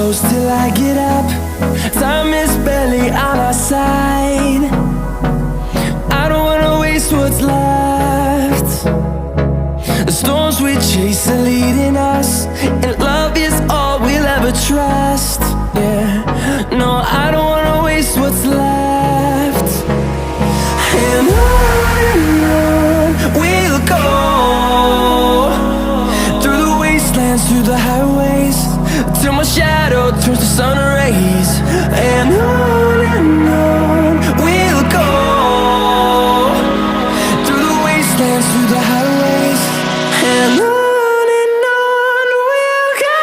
close till I get up. Time is barely on our side. I don't wanna waste what's left. The storms we chase are leading us, and love is all we'll ever trust. Yeah, no, I don't wanna waste what's left. And on we'll go, through the wastelands, through the highways, till my shadow turns to sun rays. And on we'll go, through the wastelands, through the highways, and on we'll go.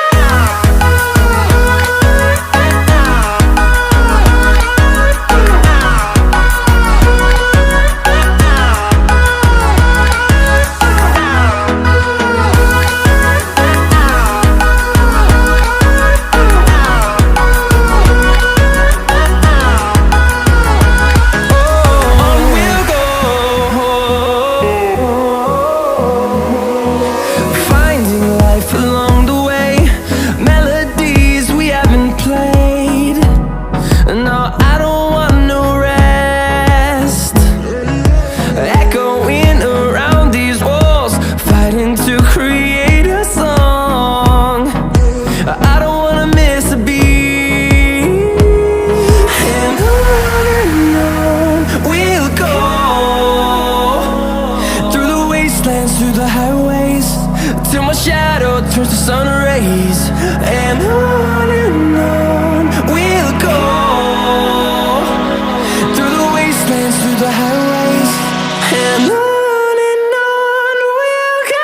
Through the highways, till my shadow turns to sun rays. And on we'll go, through the wastelands, through the highways, and on we'll go.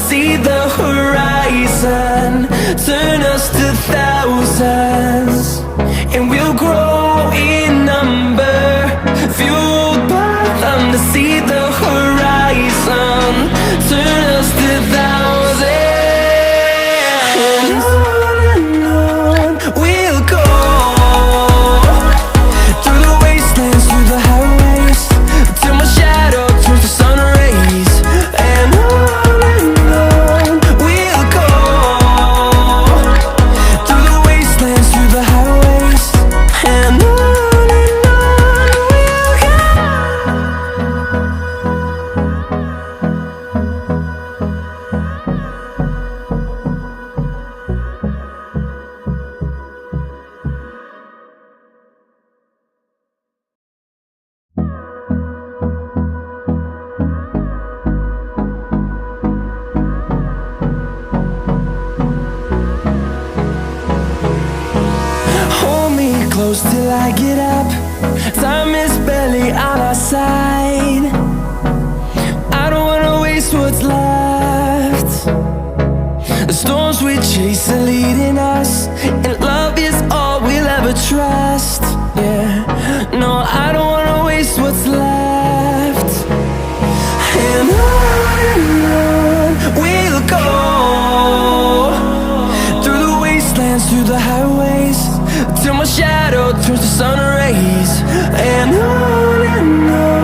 See the horizon, turn us to thousands, and we'll grow in number, fueled by them. To see the horizon, turn us to thousands, and on we'll go, through the wastelands, through the highways, till my shadow turns to sun rays. And close till I get up. Time is barely on our side. I don't wanna waste what's left. The storms we chase are leading us, and love is all we'll ever trust. Yeah, no, I don't wanna waste what's left. And on we'll go, through the wastelands, through the highways, till my shadow turns to sun rays. And on